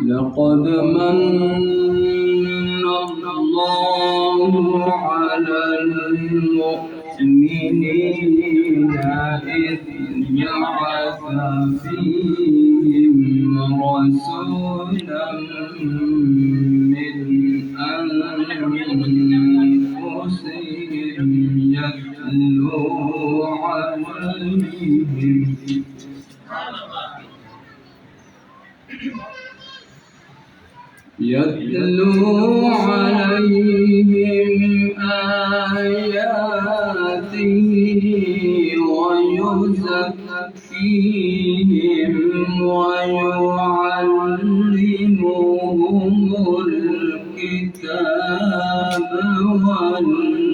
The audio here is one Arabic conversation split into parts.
لقد من الله على المؤمنين إذ بعث فيهم رسولا من أنفسهم يتلو عليهم آياته ويزكيهم ويعلمهم الكتاب والحكمة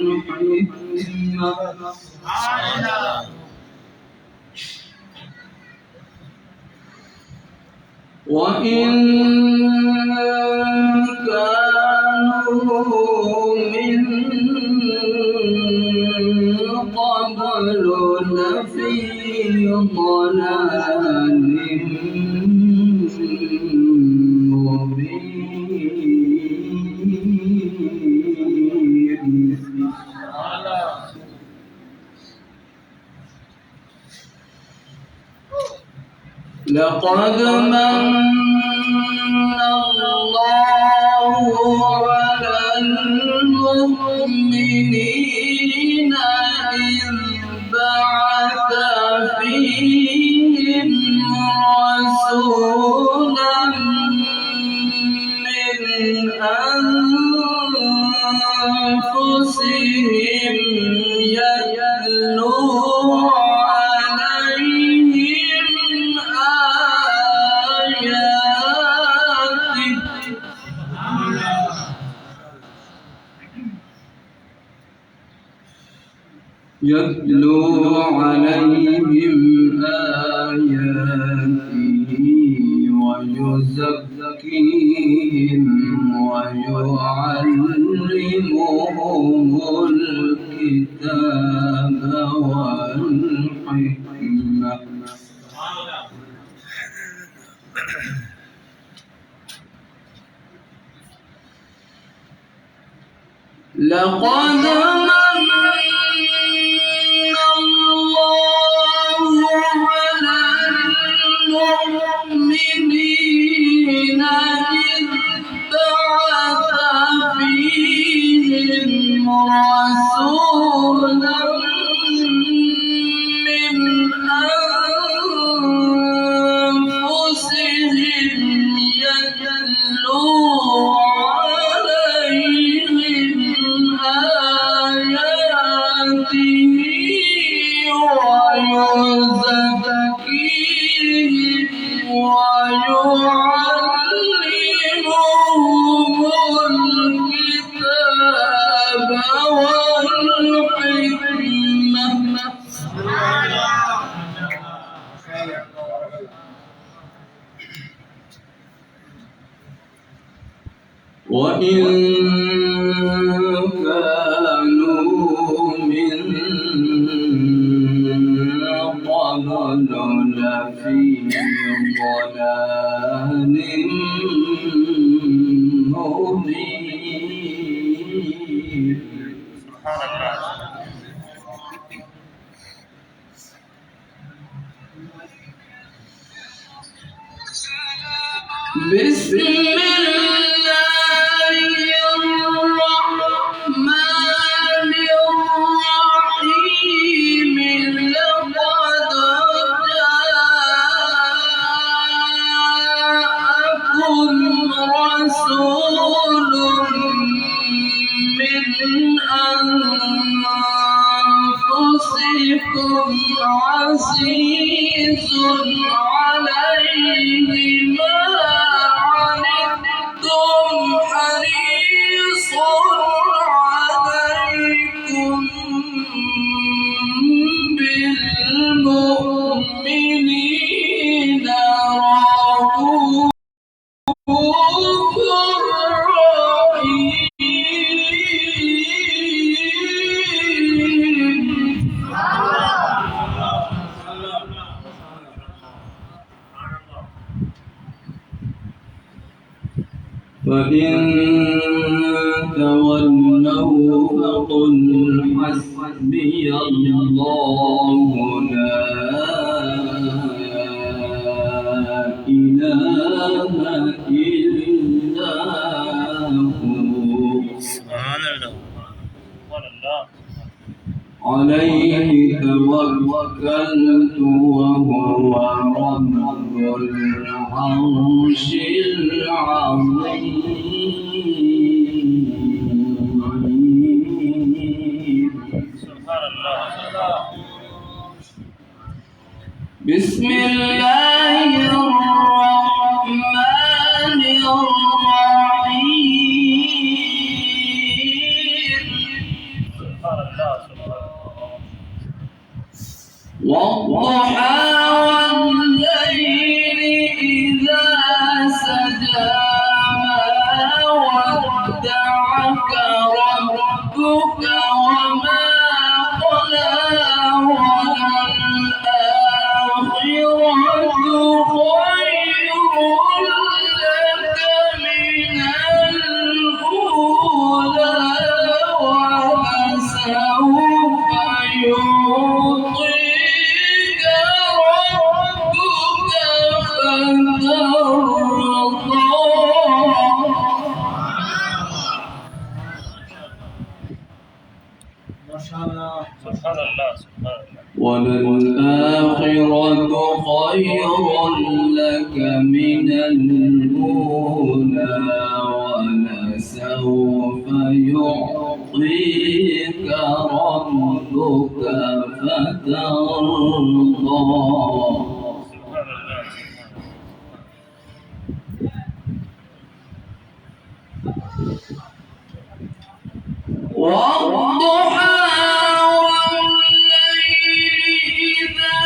وإن كانوا من قبل لفي ضلال مبين لقد من الله على المؤمنين إذ بعث فيهم رسولا من أنفسهم يتلو عليهم آياته ويزكيهم ويعلمهم الكتاب والحكمة لقد المؤمنين إذ بعث فيهم رسولا من أنفسهم يتلو عليهم آياته ويزكيهم ويعلمهم الكتاب والحكمة وإن كانوا من قبل لفي ضلال مبين بسم الله الرحمن الرحيم لقد جاءكم رسول من أنفسكم عزيز عليه ما عنتم حريص عليكم بالمؤمنين رؤوف رحيم فإن تولوا فقل حسبي الله لا إله إلا هو عليه توكلت وهو رب العرش العظيم. بسم الله الرحمن الرحيم. والضحى والليل إذا سجى ما ودعك ربك وما قلى وللآخرة خير لك من الأولى ولسوف يعطيك ربك فترضى. وللآخرة خير لك من الأولى ولسوف يعطيك ربك فترضى. والضحى والليل إذا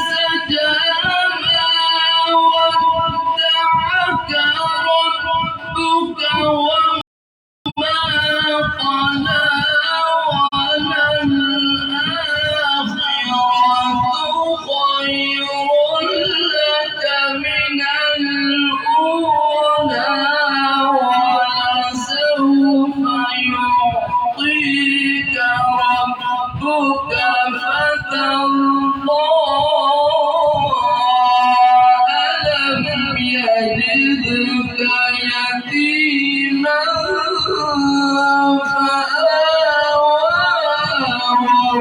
سجى ما ودعك ربك وما قلى وللآخرة خير لك من الأولى ولسوف يعطيك ربك فترضى. ألم يجدك يتيما فآوى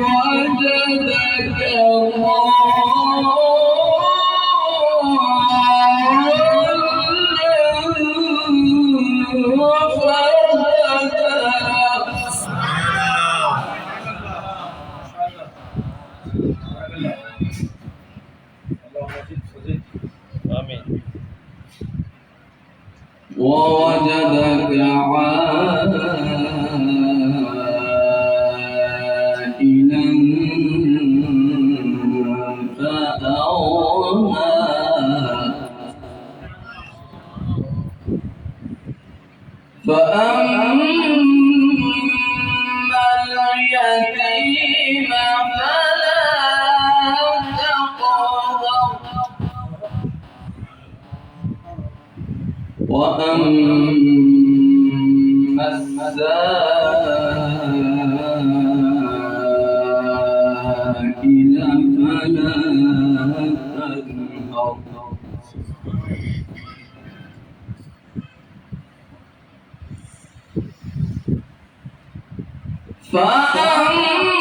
ووجدك ضالا فهدى. ووجدك عائلا فأغنى. فأما اليتيم فلا تقهر وأما السائل فلا تنهر. فأما